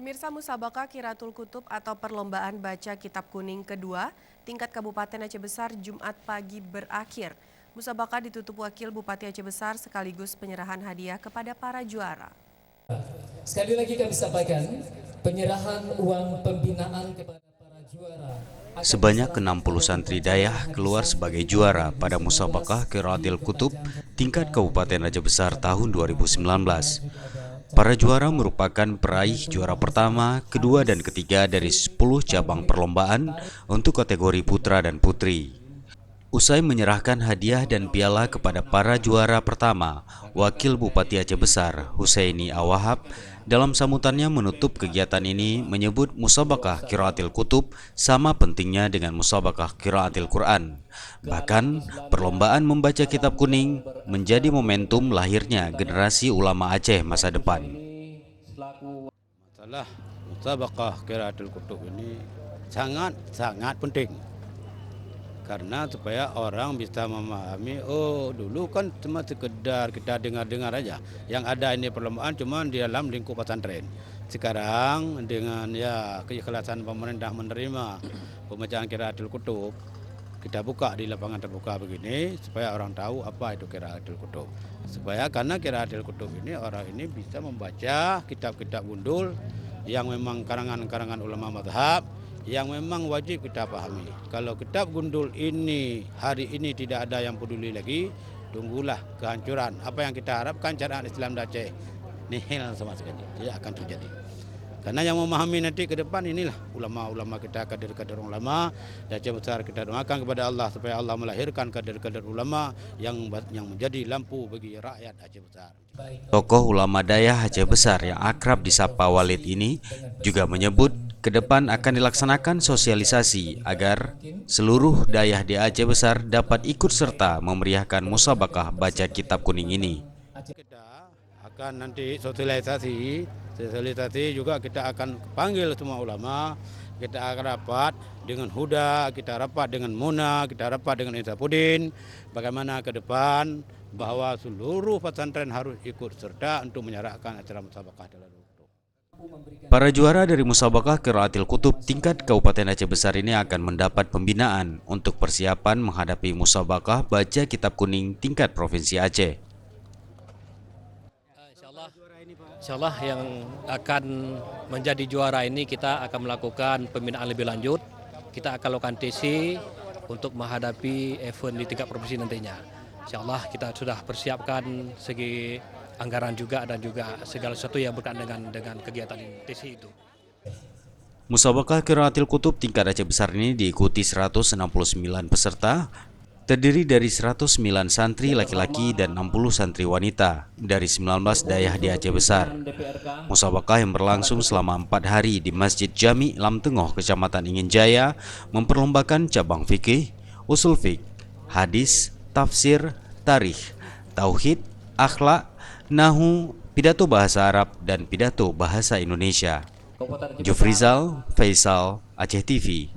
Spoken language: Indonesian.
Pemirsa, Musabaqah Qiraatul Kutub atau perlombaan baca kitab kuning kedua tingkat Kabupaten Aceh Besar Jumat pagi berakhir. Musabaqah ditutup Wakil Bupati Aceh Besar sekaligus penyerahan hadiah kepada para juara. Sekali lagi kami sampaikan penyerahan uang pembinaan kepada para juara. Sebanyak 60 santri dayah keluar sebagai juara pada Musabaqah Qiraatul Kutub tingkat Kabupaten Aceh Besar tahun 2019. Para juara merupakan peraih juara pertama, kedua, dan ketiga dari 10 cabang perlombaan untuk kategori putra dan putri. Usai menyerahkan hadiah dan piala kepada para juara pertama, Wakil Bupati Aceh Besar Husaini Awahab dalam sambutannya menutup kegiatan ini menyebut Musabaqah Qiraatul Kutub sama pentingnya dengan Musabaqah Qiraatul Quran. Bahkan, perlombaan membaca kitab kuning menjadi momentum lahirnya generasi ulama Aceh masa depan. Masalah Musabaqah Qiraatul Kutub ini sangat penting. Karena supaya orang bisa memahami, oh dulu kan cuma sekedar kita dengar-dengar aja. Yang ada ini perlombaan cuma di dalam lingkup pesantren. Sekarang dengan keikhlasan pemerintah menerima pembacaan Qiraatul Kutub, kita buka di lapangan terbuka begini supaya orang tahu apa itu Qiraatul Kutub. Karena Qiraatul Kutub ini orang ini bisa membaca kitab-kitab gundul yang memang karangan-karangan ulama mazhab yang memang wajib kita pahami. Kalau kitab gundul ini hari ini tidak ada yang peduli lagi, tunggulah kehancuran. Apa yang kita harapkan syariat Islam di Aceh nihil sama sekali, tidak akan terjadi. Karena yang memahami nanti ke depan inilah ulama-ulama kita, kader-kader ulama di Aceh Besar. Kita doakan kepada Allah supaya Allah melahirkan kader-kader ulama yang menjadi lampu bagi rakyat Aceh Besar. Tokoh ulama dayah Aceh Besar yang akrab disapa Walid ini juga menyebut ke depan akan dilaksanakan sosialisasi agar seluruh dayah di Aceh Besar dapat ikut serta memeriahkan Musabaqah baca kitab kuning ini. Kita akan nanti sosialisasi juga kita akan panggil semua ulama, kita akan rapat dengan Huda, kita rapat dengan Muna, kita rapat dengan Isapuddin, bagaimana ke depan bahwa seluruh pesantren harus ikut serta untuk menyerahkan acara Musabaqah dalam waktu. Para juara dari Musabaqah Qiraatul Kutub tingkat Kabupaten Aceh Besar ini akan mendapat pembinaan untuk persiapan menghadapi Musabaqah baca kitab kuning tingkat Provinsi Aceh. Insyaallah yang akan menjadi juara ini kita akan melakukan pembinaan lebih lanjut. Kita akan lakukan TC untuk menghadapi event di tingkat provinsi nantinya. Insyaallah kita sudah persiapkan segi anggaran juga dan juga segala sesuatu yang berkaitan dengan kegiatan TC itu. Musabaqah Qiraatul Kutub tingkat Aceh Besar ini diikuti 169 peserta, terdiri dari 109 santri laki-laki dan 60 santri wanita dari 19 dayah di Aceh Besar. Musabaqah yang berlangsung selama 4 hari di Masjid Jami Lam Tengoh, Kecamatan Ingin Jaya, memperlombakan cabang fikih, usul fiqh, hadis, tafsir, tarikh, tauhid, akhlak, nahu, pidato bahasa Arab, dan pidato bahasa Indonesia. Jufrizal, Faisal, Aceh TV.